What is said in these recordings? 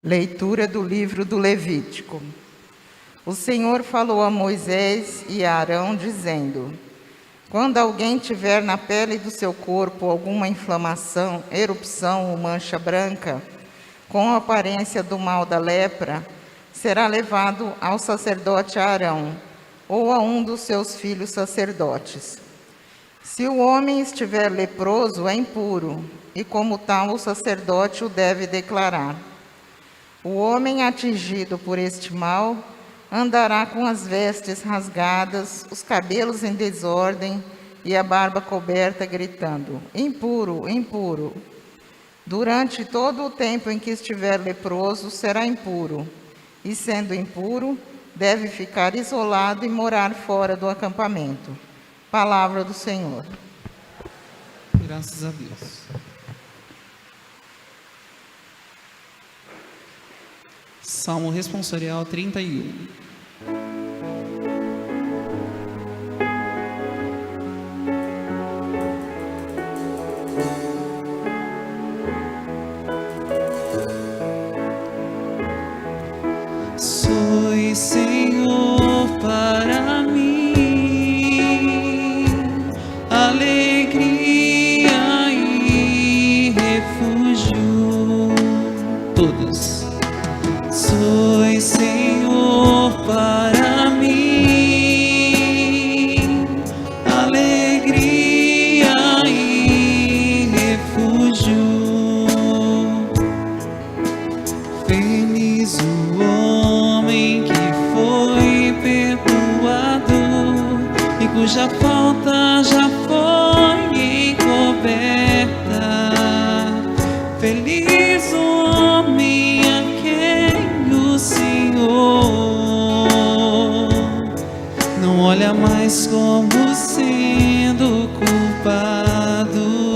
Leitura do livro do Levítico. O Senhor falou a Moisés e a Arão, dizendo: quando alguém tiver na pele do seu corpo alguma inflamação, erupção ou mancha branca, com a aparência do mal da lepra, será levado ao sacerdote Arão, ou a um dos seus filhos sacerdotes. Se o homem estiver leproso, é impuro, e como tal o sacerdote o deve declarar. O homem atingido por este mal andará com as vestes rasgadas, os cabelos em desordem e a barba coberta, gritando: impuro, impuro. Durante todo o tempo em que estiver leproso, será impuro, e sendo impuro, deve ficar isolado e morar fora do acampamento. Palavra do Senhor. Graças a Deus. Salmo responsorial 31. Sois, Senhor, para mim alegria e refúgio. Todos. Sois, Senhor, para mim alegria e refúgio. Feliz o homem que foi perdoado e cuja falta já foi encoberta. Feliz o homem a quem o Senhor não olha mais como sendo culpado,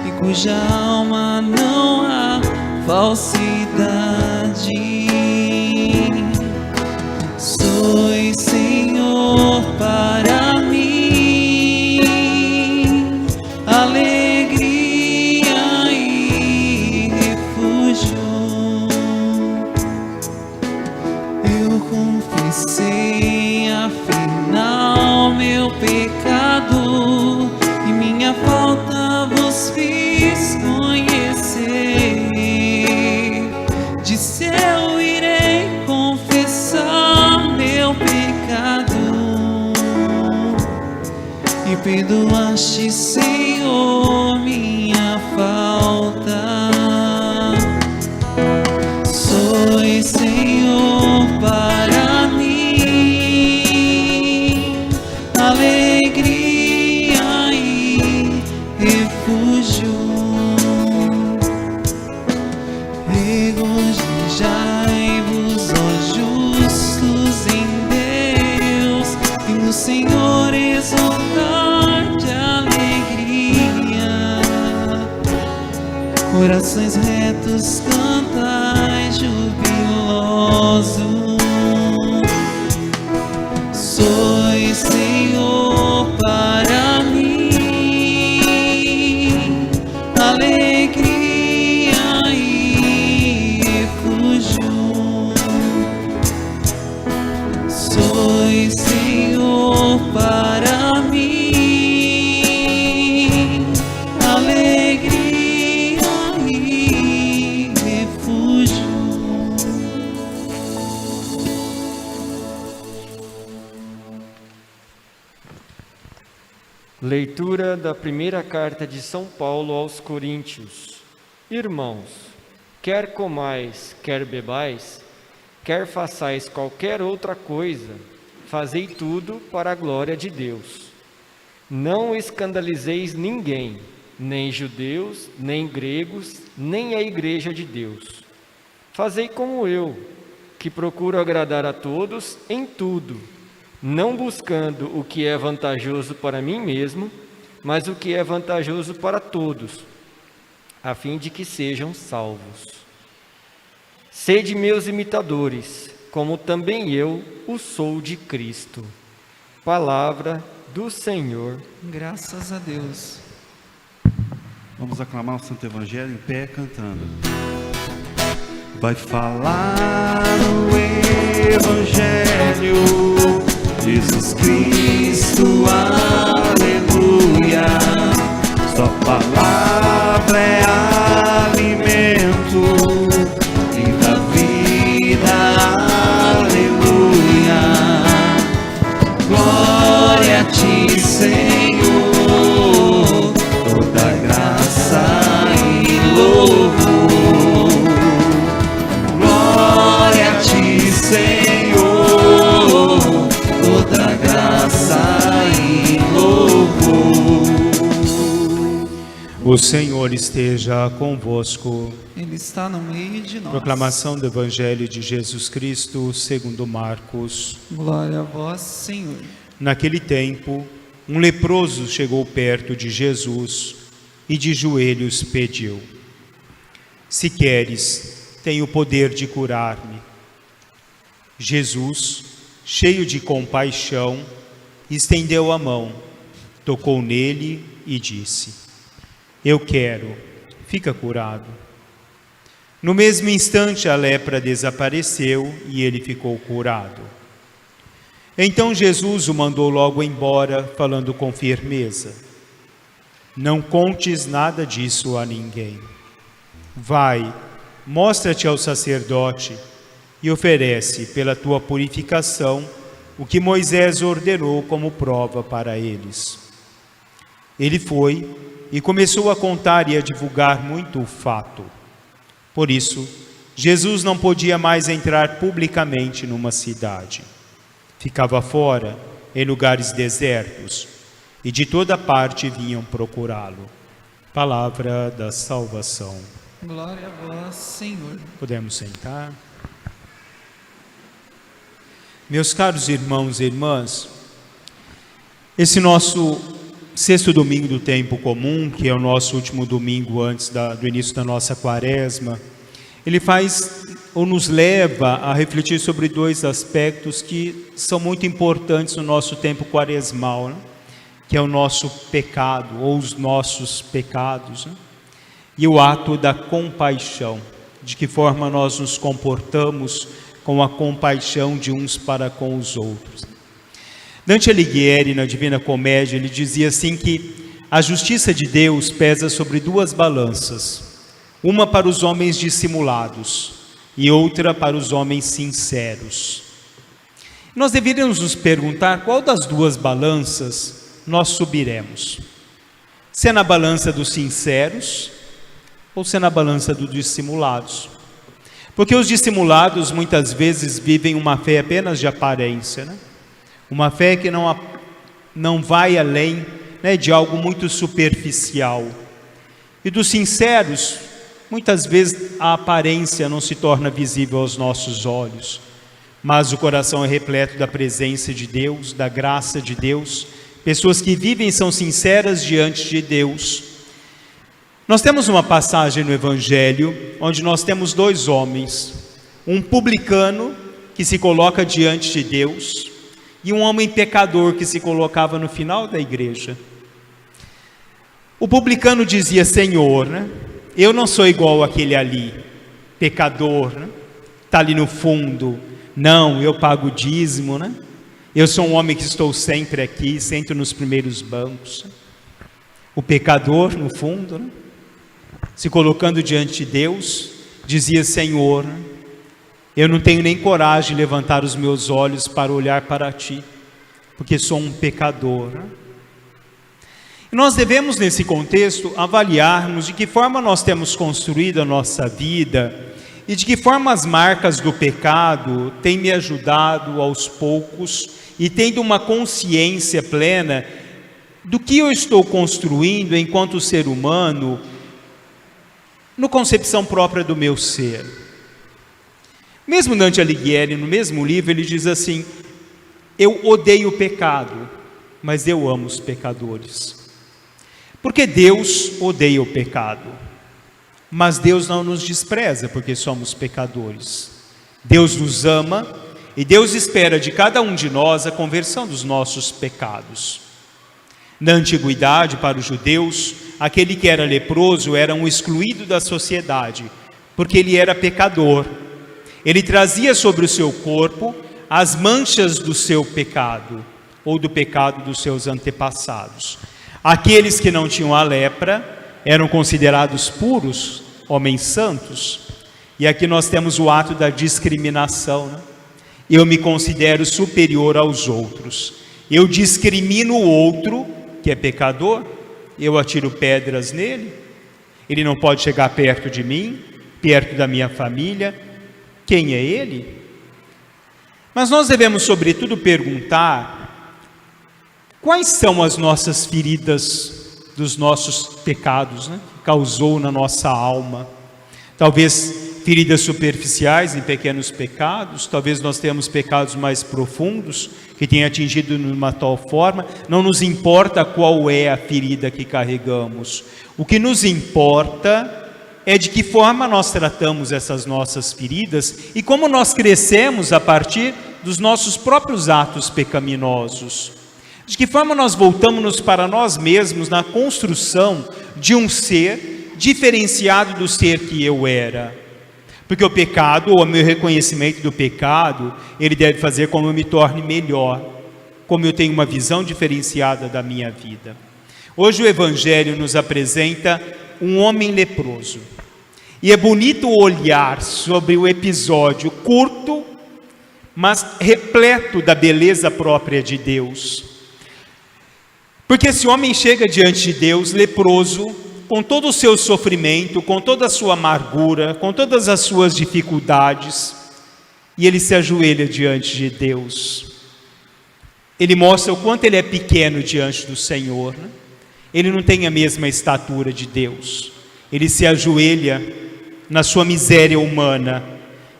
e cuja alma não há falsidade. Sois, Senhor, para mim alegria e refúgio. Eu confessei afinal meu pecado e minha falta vos fiz conhecer. Disse eu irei confessar meu pecado e perdoaste, Senhor, minha falta. Sois, Senhor, para mim alegria e refúgio. Regozijai-vos, ó justos, em Deus, e no Senhor exultai de alegria. Corações retos, cantai jubilosos. Sois, Senhor, para mim alegria e refúgio. Sois, Senhor, para mim alegria e refúgio. Leitura da primeira carta de São Paulo aos Coríntios. Irmãos, quer comais, quer bebais, quer façais qualquer outra coisa, fazei tudo para a glória de Deus. Não escandalizeis ninguém, nem judeus, nem gregos, nem a igreja de Deus. Fazei como eu, que procuro agradar a todos em tudo, não buscando o que é vantajoso para mim mesmo, mas o que é vantajoso para todos, a fim de que sejam salvos. Sede meus imitadores, como também eu o sou de Cristo. Palavra do Senhor. Graças a Deus. Vamos aclamar o Santo Evangelho em pé, cantando. vai falar o Evangelho. Jesus Cristo, aleluia. Sua palavra é alimento e da vida, aleluia. Glória a ti, Senhor, toda graça e louvor. Glória a ti, Senhor, toda graça e louvor. O Senhor esteja convosco. Ele está no meio de nós. Proclamação do Evangelho de Jesus Cristo segundo Marcos. Glória a vós, Senhor. Naquele tempo, um leproso chegou perto de Jesus e de joelhos pediu: Se queres, tem o poder de curar-me. Jesus, cheio de compaixão, estendeu a mão, tocou nele e disse: Eu quero, fica curado. No mesmo instante a lepra desapareceu e ele ficou curado. Então Jesus o mandou logo embora, falando com firmeza: Não contes nada disso a ninguém. Vai, mostra-te ao sacerdote e oferece pela tua purificação o que Moisés ordenou como prova para eles. Ele foi e começou a contar e a divulgar muito o fato. Por isso, Jesus não podia mais entrar publicamente numa cidade. Ficava fora, em lugares desertos, e de toda parte vinham procurá-lo. Palavra da salvação. Glória a vós, Senhor. Podemos sentar. Meus caros irmãos e irmãs, esse nosso sexto domingo do tempo comum, que é o nosso último domingo antes do início da nossa quaresma, ele faz ou nos leva a refletir sobre dois aspectos que são muito importantes no nosso tempo quaresmal, né? Que é o nosso pecado ou os nossos pecados, né? E o ato da compaixão, de que forma nós nos comportamos com a compaixão de uns para com os outros. Dante Alighieri, na Divina Comédia, ele dizia assim que a justiça de Deus pesa sobre duas balanças, uma para os homens dissimulados e outra para os homens sinceros. Nós deveríamos nos perguntar qual das duas balanças nós subiremos. Se é na balança dos sinceros ou se é na balança dos dissimulados. Porque os dissimulados muitas vezes vivem uma fé apenas de aparência, né? Uma fé que não vai além, né, de algo muito superficial. E dos sinceros, muitas vezes a aparência não se torna visível aos nossos olhos, mas o coração é repleto da presença de Deus, da graça de Deus. Pessoas que vivem e são sinceras diante de Deus. Nós temos uma passagem no Evangelho onde nós temos dois homens, um publicano que se coloca diante de Deus e um homem pecador que se colocava no final da igreja. O publicano dizia: Senhor, né, eu não sou igual àquele ali, pecador, né, está ali no fundo. Não, eu pago o dízimo, né? Eu sou um homem que estou sempre aqui, sento nos primeiros bancos. O pecador, no fundo, né, se colocando diante de Deus, dizia: Senhor, né, eu não tenho nem coragem de levantar os meus olhos para olhar para Ti, porque sou um pecador. Né? E nós devemos, nesse contexto, avaliarmos de que forma nós temos construído a nossa vida e de que forma as marcas do pecado têm me ajudado aos poucos e tendo uma consciência plena do que eu estou construindo enquanto ser humano, no concepção própria do meu ser. Mesmo Dante Alighieri, no mesmo livro, ele diz assim: eu odeio o pecado, mas eu amo os pecadores. Porque Deus odeia o pecado, mas Deus não nos despreza porque somos pecadores. Deus nos ama e Deus espera de cada um de nós a conversão dos nossos pecados. Na antiguidade, para os judeus, aquele que era leproso era um excluído da sociedade, porque ele era pecador. Ele trazia sobre o seu corpo as manchas do seu pecado, ou do pecado dos seus antepassados. Aqueles que não tinham a lepra eram considerados puros, homens santos. E aqui nós temos o ato da discriminação, né? Eu me considero superior aos outros. Eu discrimino o outro, que é pecador, eu atiro pedras nele, ele não pode chegar perto de mim, perto da minha família. Quem é ele? Mas nós devemos, sobretudo, perguntar quais são as nossas feridas dos nossos pecados, né? Que causou na nossa alma. Talvez feridas superficiais em pequenos pecados, talvez nós tenhamos pecados mais profundos que tenham atingido numa tal forma. Não nos importa qual é a ferida que carregamos. O que nos importa é de que forma nós tratamos essas nossas feridas e como nós crescemos a partir dos nossos próprios atos pecaminosos. De que forma nós voltamos para nós mesmos na construção de um ser diferenciado do ser que eu era. Porque o pecado, ou o meu reconhecimento do pecado, ele deve fazer com que eu me torne melhor, como eu tenho uma visão diferenciada da minha vida. Hoje o Evangelho nos apresenta um homem leproso. E é bonito olhar sobre o episódio curto, mas repleto da beleza própria de Deus. Porque esse homem chega diante de Deus leproso, com todo o seu sofrimento, com toda a sua amargura, com todas as suas dificuldades, e ele se ajoelha diante de Deus. Ele mostra o quanto ele é pequeno diante do Senhor, né? Ele não tem a mesma estatura de Deus. Ele se ajoelha na sua miséria humana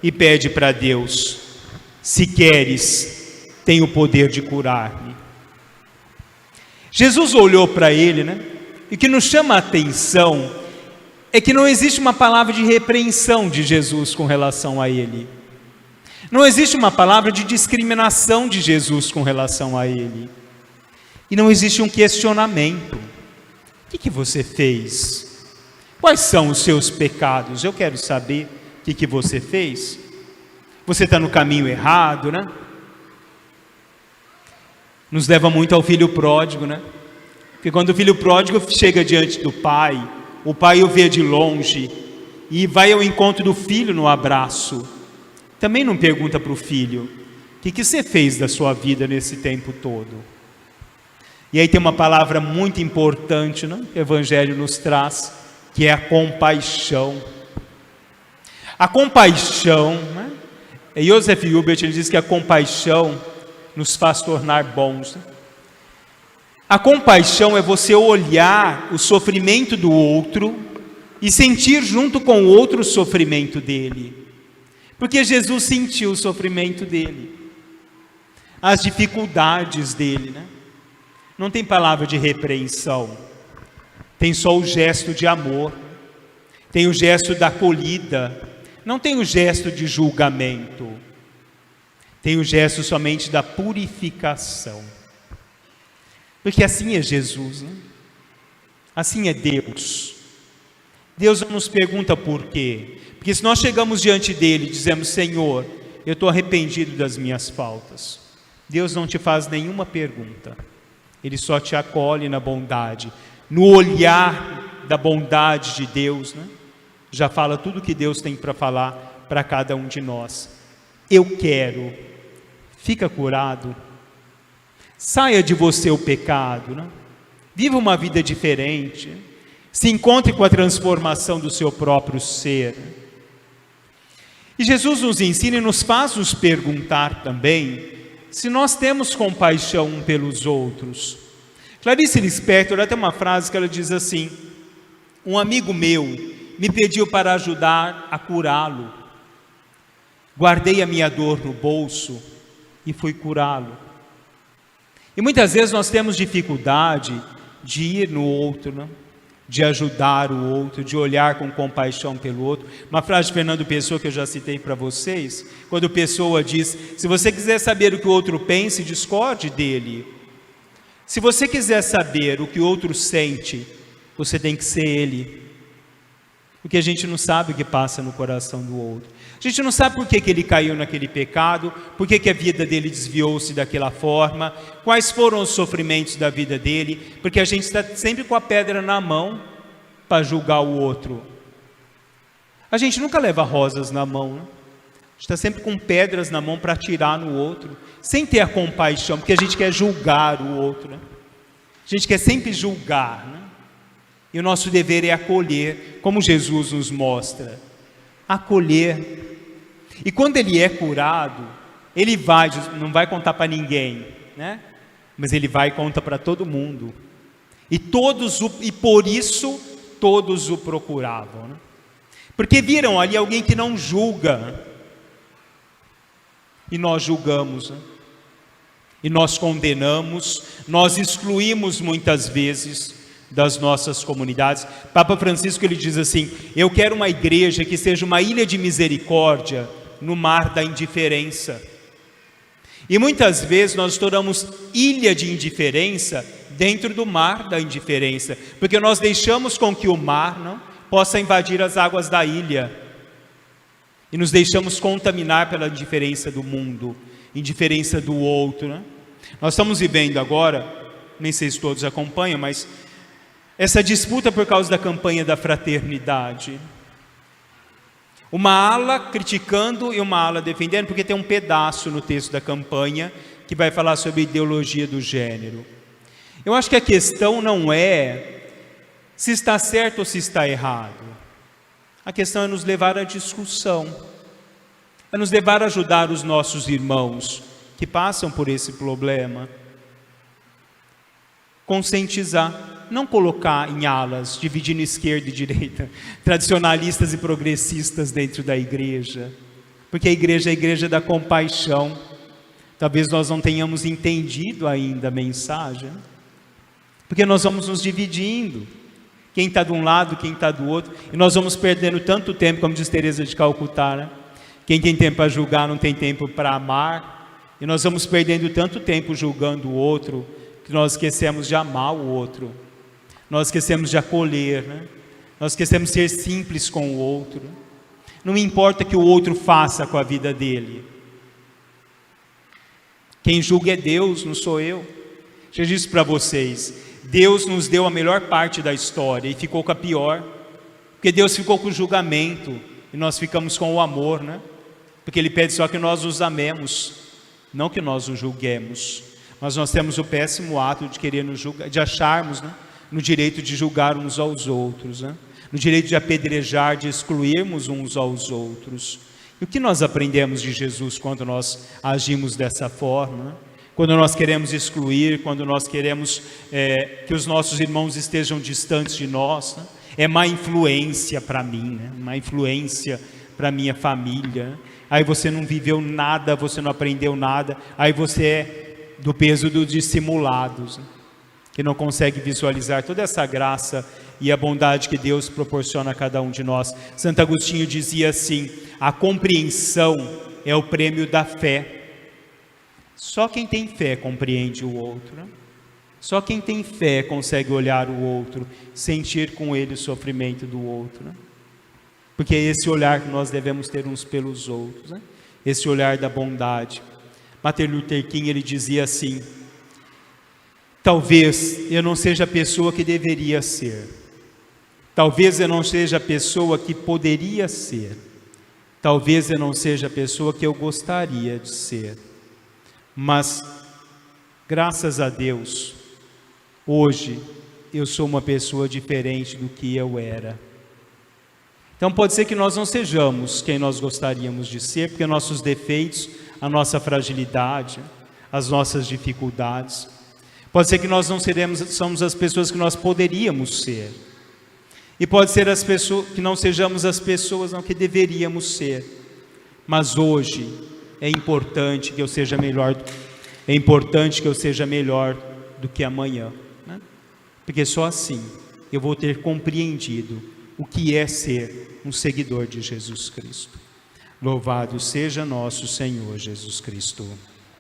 e pede para Deus: se queres, tem o poder de curar-me. Jesus olhou para ele, né? E o que nos chama a atenção é que não existe uma palavra de repreensão de Jesus com relação a ele. Não existe uma palavra de discriminação de Jesus com relação a ele. E não existe um questionamento. O que você fez? Quais são os seus pecados? Eu quero saber o que você fez. Você está no caminho errado, né? Nos leva muito ao filho pródigo, né? Porque quando o filho pródigo chega diante do pai, o pai o vê de longe e vai ao encontro do filho no abraço. Também não pergunta para o filho: o que você fez da sua vida nesse tempo todo? E aí tem uma palavra muito importante, né, que o Evangelho nos traz, que é a compaixão. A compaixão, né? Joseph Hubert, ele diz que a compaixão nos faz tornar bons, né? A compaixão é você olhar o sofrimento do outro e sentir junto com o outro o sofrimento dele. Porque Jesus sentiu o sofrimento dele, as dificuldades dele, né? Não tem palavra de repreensão, tem só o gesto de amor, tem o gesto da acolhida, não tem o gesto de julgamento, tem o gesto somente da purificação. Porque assim é Jesus, né? Assim é Deus. Deus não nos pergunta por quê. Porque se nós chegamos diante dele e dizemos: Senhor, eu estou arrependido das minhas faltas, Deus não te faz nenhuma pergunta. Ele só te acolhe na bondade. No olhar da bondade de Deus, né? Já fala tudo que Deus tem para falar para cada um de nós. Eu quero. Fica curado. Saia de você o pecado, né? Viva uma vida diferente. Se encontre com a transformação do seu próprio ser. E Jesus nos ensina e nos faz nos perguntar também se nós temos compaixão um pelos outros. Clarice Lispector, ela tem uma frase que ela diz assim: um amigo meu me pediu para ajudar a curá-lo. Guardei a minha dor no bolso e fui curá-lo. E muitas vezes nós temos dificuldade de ir no outro, né? De ajudar o outro, de olhar com compaixão pelo outro. Uma frase de Fernando Pessoa que eu já citei para vocês, quando Pessoa diz: se você quiser saber o que o outro pensa, discorde dele. Se você quiser saber o que o outro sente, você tem que ser ele. Porque a gente não sabe o que passa no coração do outro. A gente não sabe por que ele caiu naquele pecado, por que a vida dele desviou-se daquela forma, quais foram os sofrimentos da vida dele, porque a gente está sempre com a pedra na mão para julgar o outro. A gente nunca leva rosas na mão, né? A gente está sempre com pedras na mão para atirar no outro, sem ter a compaixão, porque a gente quer julgar o outro, né? A gente quer sempre julgar, né? E o nosso dever é acolher, como Jesus nos mostra. Acolher. E quando ele é curado, ele não vai contar para ninguém, né? Mas ele vai e conta para todo mundo. E por isso todos o procuravam, né? Porque viram ali alguém que não julga. E nós julgamos, né? E nós condenamos, nós excluímos muitas vezes das nossas comunidades. Papa Francisco, ele diz assim: eu quero uma igreja que seja uma ilha de misericórdia no mar da indiferença. E muitas vezes nós tornamos ilha de indiferença dentro do mar da indiferença, porque nós deixamos com que o mar não possa invadir as águas da ilha, e nos deixamos contaminar pela indiferença do mundo, indiferença do outro, né? Nós estamos vivendo agora, nem sei se todos acompanham, mas essa disputa por causa da campanha da fraternidade. Uma ala criticando e uma ala defendendo, porque tem um pedaço no texto da campanha que vai falar sobre a ideologia do gênero. Eu acho que a questão não é se está certo ou se está errado. A questão é nos levar à discussão, é nos levar a ajudar os nossos irmãos que passam por esse problema. Conscientizar, não colocar em alas, dividindo esquerda e direita, tradicionalistas e progressistas dentro da igreja, porque a igreja é a igreja da compaixão. Talvez nós não tenhamos entendido ainda a mensagem, porque nós vamos nos dividindo, quem está de um lado, quem está do outro, e nós vamos perdendo tanto tempo, como diz Teresa de Calcutá, né? Quem tem tempo para julgar não tem tempo para amar, e nós vamos perdendo tanto tempo julgando o outro, que nós esquecemos de amar o outro, nós esquecemos de acolher, né? Nós esquecemos de ser simples com o outro. Não importa o que o outro faça com a vida dele, quem julga é Deus, não sou eu. Já disse para vocês, Deus nos deu a melhor parte da história e ficou com a pior, porque Deus ficou com o julgamento e nós ficamos com o amor, né? Porque Ele pede só que nós os amemos, não que nós os julguemos. Mas nós temos o péssimo ato de querer nos julgar, de acharmos, né, no direito de julgar uns aos outros, né? No direito de apedrejar, de excluirmos uns aos outros. E o que nós aprendemos de Jesus quando nós agimos dessa forma, né? Quando nós queremos excluir, quando nós queremos que os nossos irmãos estejam distantes de nós, né? É má influência para mim, né? Má influência para minha família, né? Aí você não viveu nada, você não aprendeu nada, aí você é do peso dos dissimulados, né? Que não consegue visualizar toda essa graça e a bondade que Deus proporciona a cada um de nós. Santo Agostinho dizia assim: a compreensão é o prêmio da fé. Só quem tem fé compreende o outro, né? Só quem tem fé consegue olhar o outro, sentir com ele o sofrimento do outro, né? Porque é esse olhar que nós devemos ter uns pelos outros, né? Esse olhar da bondade. Martin Luther King, ele dizia assim: talvez eu não seja a pessoa que deveria ser, talvez eu não seja a pessoa que poderia ser, talvez eu não seja a pessoa que eu gostaria de ser, mas graças a Deus, hoje eu sou uma pessoa diferente do que eu era. Então pode ser que nós não sejamos quem nós gostaríamos de ser, porque nossos defeitos, a nossa fragilidade, as nossas dificuldades, pode ser que nós não somos as pessoas que nós poderíamos ser, e pode ser que não sejamos as pessoas que deveríamos ser, mas hoje é importante que eu seja melhor, do que amanhã, né? Porque só assim eu vou ter compreendido o que é ser um seguidor de Jesus Cristo. Louvado seja nosso Senhor Jesus Cristo.